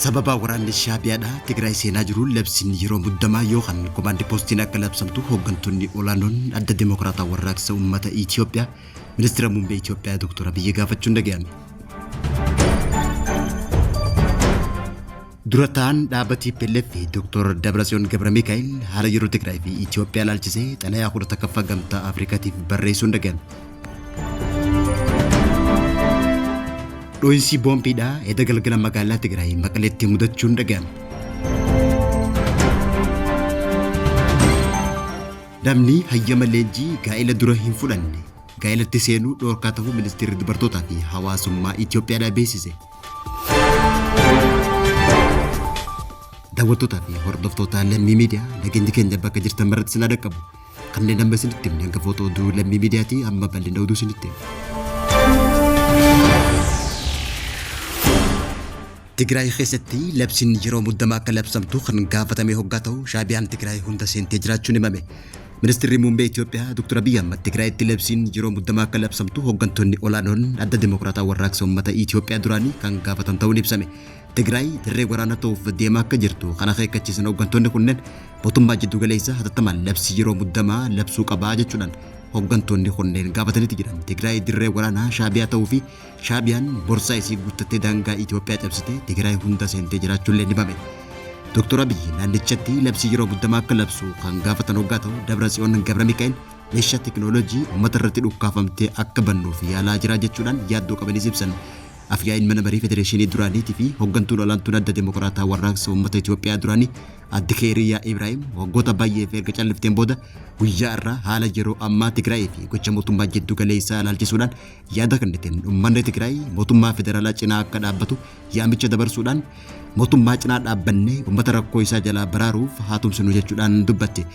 sababa waraanni Shaabiyaadha Tigraay seenaa jiruun labsiin yeroo muddamaa yookaan komaandi poostiin akka labsamtu hooggantoonni olaanoon adda Dimokiraataa warraaqsa uummata Itoophiyaa ministeera muummee Itoophiyaa Dr. Abiyyi gaafachuun dhaga'ame. Durataan dhaabbata TPLF Dr. Dabratsiyoon Gabramikaa'el haala yeroo Tigraay fi Itoophiyaa ilaalchisee xalayaa 11ffaa gamtaa Afrikaatiif barreessuun dhaga'ame. Dho'insi boombiidha edda galgala magaalaa Tigraay Maqaleetti mudachuun dhaga'ame. Namni hayyama leenjii gaa'ela dura hin fudhanne gaa'elatti seenuu dhoorkaa ta'uu ministeerri dubartootaa fi hawaasummaa Itoophiyaadhaa beeksise. Daawwattootaa fi hordoftoota lammii miidiyaa nageenyi keenya bakka jirtan maratti sinaa dhaqqabu kanneen amma isinitti himne hanga footoo oduu lammii miidiyaati amma bal'ina oduu isinitti himne. Tigraay keessatti labsiin yeroo muddamaa akka labsamtu kan gaafatame hoggaa ta'u Shaabiyaan Tigraay hunda seentee jiraachuun himame. Ministeerri muummee Itoophiyaa Dr. Abiyyi Ahmad Tigraayitti labsiin yeroo muddamaa akka labsamtu hooggantoonni olaanoon adda Dimokiraataa warraaqsa uummata Itoophiyaa duraanii kan gaafatan ta'uun ibsame. Tigraay dirree waraanaa ta'uuf deemaa akka jirtu kan akeekkachiisan hooggantoonni kunneen mootummaa jiddu galeessa hatattamaan labsii yeroo muddamaa labsuu qabaa jechuudhaan hooggantoonni kunneen gaafataniiti jiran. Tigraay dirree waraanaa Shaabiyaa ta'uu fi Shaabiyaan borsaa isii guuttattee daangaa Itoophiyaa cabsitee Tigraay hunda seentee jiraachuun himame. Dr. Abiyyi naannichatti labsii yeroo muddamaa akka labsu kan gaafatan hoggaa ta'u Dabratsiyoon Gabramikaa'el meeshaa teekinooloojii uummata irratti dhukkaafamtee akka bannuuf yaalaa jira jechuudhaan yaaddoo qabanis ibsan. Afyaa'in mana marii federeeshinii duraaniitii fi hooggantuun olaantuun adda Dimokiraataa warraaqsa uummata Itoophiyaa duraanii adde Keeriyaa Ibraahim waggoota baay'eef erga callifteen booda guyyaa irraa haala yeroo ammaa Tigraay fi gocha mootummaa jiddu galeessaa ilaalchisuudhaan yaada kenniteen uummanni Tigraay mootummaa federaalaa cinaa akka dhaabbatu yaamicha dabarsuudhaan mootummaa cinaa dhaabbannee uummata rakkoo isaa jalaa baraaruuf haa tumsinu jechuudhaan dubbatte.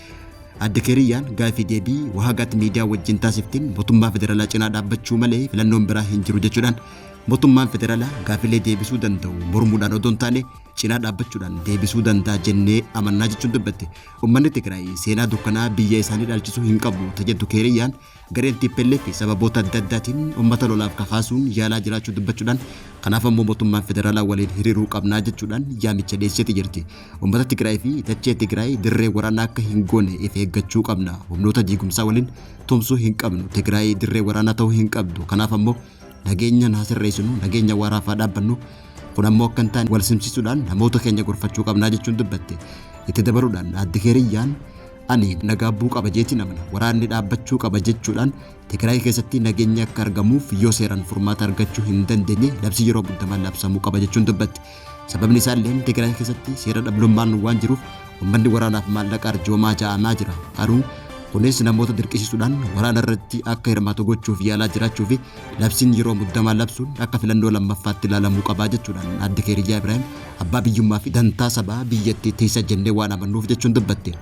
Adde Keeriyaan gaafii deebii waagaatti miidiyaa wajjin taasifteen mootummaa federaalaa cinaa dhaabbachuu malee filannoon biraa hin jiru jechuudhaan mootummaan federaalaa gaafilee deebisuu danda'u mormuudhaan odoo hin taane cinaa dhaabbachuudhaan deebisuu danda'a jennee amannaa jechuun dubbatte. Uummanni Tigraay seenaa dukkanaa biyya isaanii dhaalchisuu hin qabu tajeddu Keeriyaan gareen TPLF sababoota adda addaatiin uummata lolaaf kakaasuun yaalaa jiraachuu dubbachuudhaan kanaaf ammoo mootummaan federaalaa waliin hiriiruu qabnaa jechuudhaan yaamicha dhiyeessitee jirti. Uummata Tigraay fi dachee Tigraay dirree waraanaa akka hin goone if eeggachuu qabna. Humnoota diigumsaa waliin tumsuu hin qabnu. Tigraay dirree waraanaa ta'uu hin qabdu. Kanaaf ammoo nageenya naasirreessinu nageenya waraafaa dhaabbannu kun ammoo akka hin taane wal simsisuudhaan namoota keenya gorfachuu qabnaa jechuun dubbatte. Itti dabaluudhaan adde Keeriyyaan ani nagaa bu'uu qaba jeetiin amana waraanni dhaabbachuu qaba jechuudhaan Tigraay keessatti nageenya akka argamuuf yoo seeraan furmaata argachuu hin dandeenye labsii yeroo muddamaa labsamuu qaba jechuun dubbatte. Sababni isaallee Tigraay keessatti seera dhablummaan waan jiruuf uummanni waraanaaf maallaqa arjoomaa ja'amaa jira. Garuu kunis namoota dirqisiisuudhaan waraana irratti akka hirmaatu gochuuf yaalaa jiraachuu fi labsiin yeroo muddamaa labsuun akka filannoo lammaffaatti ilaalamuu qabaa jechuudhaan adde Keeriyaa Ibraahim abbaa biyyummaa fi dantaa sabaa biyyattii teessa jennee waan amannuuf jechuun dubbatte.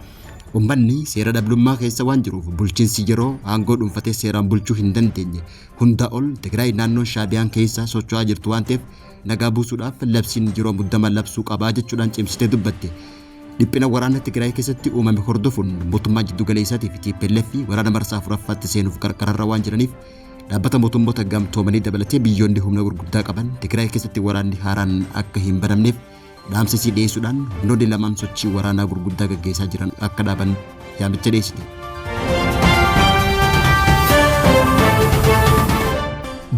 Uummanni seera dhablummaa keessa waan jiruuf bulchiinsi yeroo aangoo dhuunfatee seeraan bulchuu hin dandeenye hundaa ol Tigraay naannoo Shaabiyaan keessa socho'aa jirtu waan ta'eef nagaa buusuudhaaf labsiin yeroo muddamaa labsuu qabaa jechuudhaan cimsitee dubbatte. Dhiphina waraana Tigraay keessatti uumame hordofuun mootummaa jiddu galeessaatii fi TPLF waraana marsaa afuraffaatti seenuuf qarqararra waan jiraniif dhaabbata mootummoota gamtoomanii dabalatee biyyoonni humna gurguddaa qaban Tigraay keessatti waraanni haaraan akka hin banamneef dhaamsisii dhiyeessuudhaan humnoonni lamaan sochii waraanaa gurguddaa gaggeessaa jiran akka dhaaban yaamicha dhiyeessite.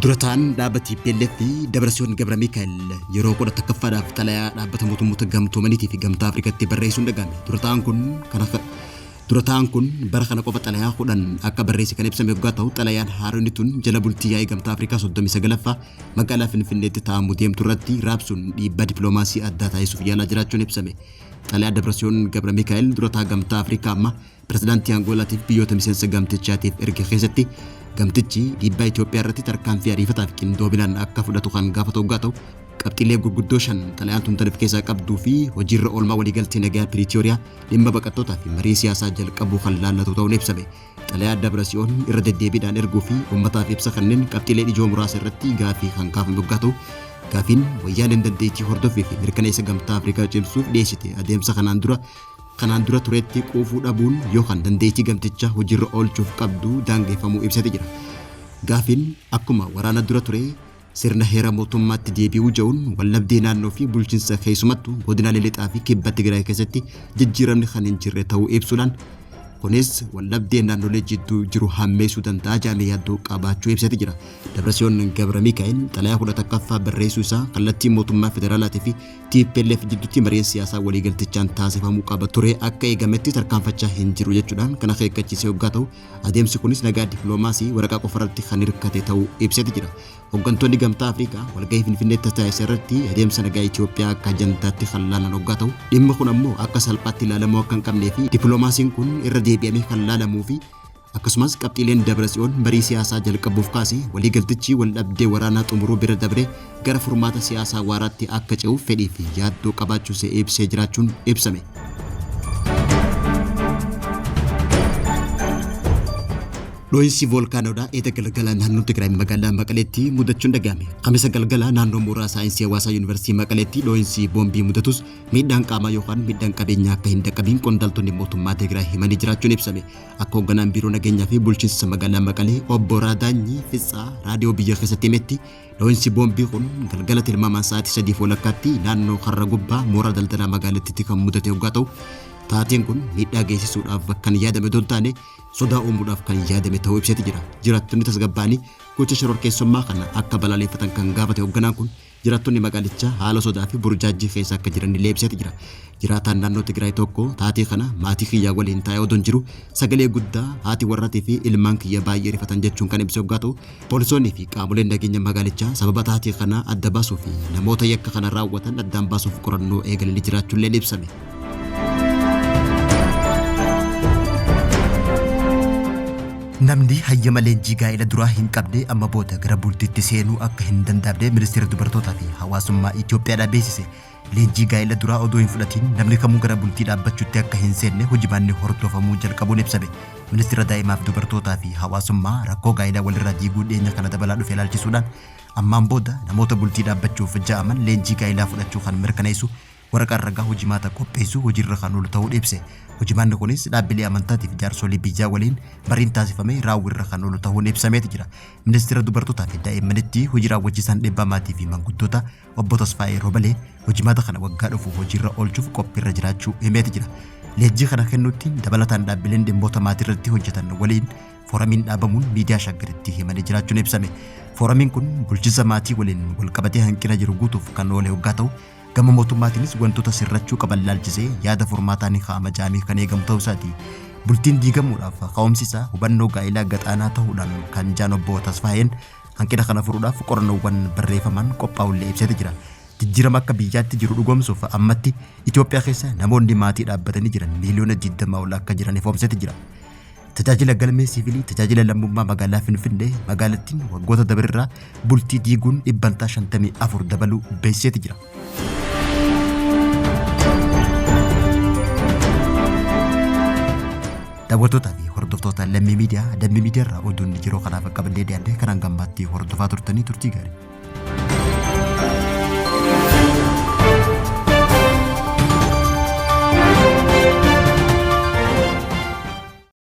Durataan dhaabbata TPLF Dabratsiyoon Gabramikaa'el yeroo 11ffaadhaaf xalayaa dhaabbata mootummoota gamtoomaniitii fi gamtaa Afrikaatti barreessuun dhaga'ame. Durataan kun bara kana qofa xalayaa 10 akka barreesse kan ibsame yoggaa ta'u xalayaan haaroonni tun jala bultii yaa'ii gamtaa Afrikaa 39ffaa magaalaa Finfinneetti taa'amuu deemtu irratti raabsuun dhiibbaa dippiloomaasii addaa taasisuuf yaalaa jiraachuun ibsame. Xalayaa Dabratsiyoon Gabramikaa'el durataa gamtaa Afrikaa amma pirezidaantii Angoolaatiif biyyoota miseensa gamtichaatiif erge keessatti gamtichi dhiibbaa Itoophiyaa irratti tarkaanfii ariifataa fi qindoobinaan akka fudhatu kan gaafatu hoggaa ta'u qabxiilee gurguddoo 5 xalayaan tun of keessaa qabduu fi hojiirra oolmaa waliigaltee nagaa Piriitooriyaa dhimma baqattootaa fi marii siyaasaa jalqabuu kan laallatu ta'uun ibsame. Xalayaa Dabratsiyoon irra deddeebiidhaan erguu fi uummataaf ibsa kanneen qabxiilee ijoo muraasa irratti gaafii kan kaafame hoggaa ta'u gaafiin wayyaaneen dandeettii hordofii fi mirkaneessa gamtaa Afrikaa cimsuuf dhiyeessite adeemsa kanaan dura tureetti quufuu dhabuun yookaan dandeettii gamtichaa hojiirra oolchuuf qabdu daangeffamuu ibsate jira. Gaafiin akkuma waraana dura ture sirna heera mootummaatti deebi'uu ja'uun wallabdee naannoo fi bulchiinsa keessumattuu godina lixaa fi kibba Tigraay keessatti jijjiiramni kan hin jirre ta'uu ibsuudhaan kunis wallabdee naannolee jidduu jiru hammeessuu danda'a jedhamee yaaddoo qabaachuu ibsatee jira. Dabrasioon Gabra Mikaa'el xalayaa 10ffaa barreessuu isaa kallattii mootummaa federaalaatii fi TPLF jidduutti mariin siyaasaa waliigaltichaan taasifamuu qaba ture akka eegametti tarkaanfachaa hin jiru jechuudhaan kan akeekkachiisee hoggaa ta'u adeemsi kunis nagaa dippiloomaasii waraqaa qofarratti kan hirkate ta'uu ibsatee jira. Hooggantoonni gamtaa Afrikaa walgahii Finfinneetti taasisan irratti adeemsa nagaa Itoophiyaa akka ajandaatti kan laalan hoggaa ta'u dhimma kun ammoo akka salphaatti ilaalamuu akka hin qabnee fi dippiloomaasiin kun irra deebi'amee kan laalamuu fi akkasumas qabxiileen Dabrasioon marii siyaasaa jalqabuuf kaase waliigaltichi waldhabdee waraanaa xumuruu bira dabree gara furmaata siyaasaa waaraatti akka ce'uuf fedhii fi yaaddoo qabaachuu ibsee jiraachuun ibsame. Dho'insi volkaanoodhaa eeda galgala naannoo Tigraay magaalaa Maqaleetti mudachuun dhagahame. Kamisa galgala naannoo mooraa saayinsii hawaasaa yuunivarsiitii Maqaleetti dho'insi boombii mudatus miidhaan qaamaa yookaan miidhaan qabeenyaa akka hin dhaqqabiin qondaaltonni mootummaa Tigraay himanii jiraachuun ibsame. Akka hoogganaan biiroo nageenyaa fi bulchiinsa magaalaa Maqalee obbo Raadaanyi Fitsaa raadiyoo biyya keessatti himetti dho'insi boombii kun galgala tilmaamaan sa'aatii 3:00 naannoo Karra Gubbaa mooraa daldalaa magaalittiitti kan mudate hoggaa ta'u taateen kun miidhaa geessisuudhaaf kan yaadame don taane sodaa uumuudhaaf kan yaadame ta'uu ibsatee jira. Jiraattonni tasgabbaa'anii gocha shororkeessummaa kana akka balaaleffatan kan gaafate hoogganaan kun jiraattonni magaalichaa haala sodaa fi burjaajii keessa akka jiran illee ibsatee jira. Jiraataan naannoo Tigraay tokko taatee kana maatii kiyyaa waliin taa'ee odon jiru sagalee guddaa haati warraatii fi ilmaan kiyya baay'ee rifatan jechuun kan ibse hoggaa ta'u poolisoonni fi qaamoleen nageenya magaalichaa sababa taatee kana adda baasuu fi namoota yakka kana raawwatan addaan baasuuf qorannoo eegalanii jiraachuun illee ibsame. Namni hayyama leenjii gaa'ela duraa hin qabne amma booda gara bultiitti seenuu akka hin danda'amne ministeera dubartootaa fi hawaasummaa Itoophiyaadhaa beeksise. Leenjii gaa'ela duraa odoo hin fudhatiin namni kamuu gara bultii dhaabbachuutti akka hin seenne hojimaanni hordofamuu jalqabuun ibsame. Ministeera daa'imaaf dubartootaa fi hawaasummaa rakkoo gaa'elaa walirraa diiguu dhiyeenya kana dabalaa dhufe ilaalchisuudhaan ammaan booda namoota bultii dhaabbachuuf ja'aman leenjii gaa'elaa fudhachuu kan mirkaneessu waraqaan ragaa hojimaata qopheessuu hojiirra kan oolu ta'uu ibse. Hojimaanni kunis dhaabbilee amantaatiif jaarsolii biyyaa waliin mariin taasifamee raawwirra kan oolu ta'uun ibsameeti jira. Ministeera dubartootaa fi daa'immanitti hojii raawwachiisaan dhibba maatii fi manguddoota obbo Tasfaayee Robalee hojimaata kana waggaa dhufu hojiirra oolchuuf qophiirra jiraachuu himeeti jira. Leenjii kana kennuutti dabalataan dhaabbileen dhimmoota maatii irratti hojjetan waliin fooramiin dhaabamuun miidiyaa shaggaritti himanii jiraachuun ibsame. Fooramiin kun bulchiinsa maatii waliin walqabatee hanqina jiru guutuuf kan oole hoggaa ta'u gama mootummaatiinis wantoota sirrachuu qaban laalchisee yaada furmaataa ni kaa'ama jedhamee kan eegamu ta'uu isaati. Bultiin diigamuudhaaf ka'umsi isaa hubannoo gaa'elaa gaxaanaa ta'uudhaan kan jaan obbo Tasfaayeen hanqina kana furuudhaaf qorannoowwan barreeffaman qophaa'ullee ibsatee jira. Jijjiirama akka biyyaatti jiru dhugoomsuuf ammatti Itoophiyaa keessa namoonni maatii dhaabbatanii jiran miliyoona 20 ol akka jiran ifoomsatee jira. Tajaajila galmee siivilii tajaajila lammummaa magaalaa Finfinnee magaalattiin waggoota dabarirraa bultii diiguun 54 dabaluu beeksiseeti jira. Daawwattoota fi hordoftoota Lammii Miidiyaa Dammii Miidiyaarraa oduun yeroo kanaaf qabannee dhiyaate kan hangammaatti hordofaa turtanii turtii gaarii.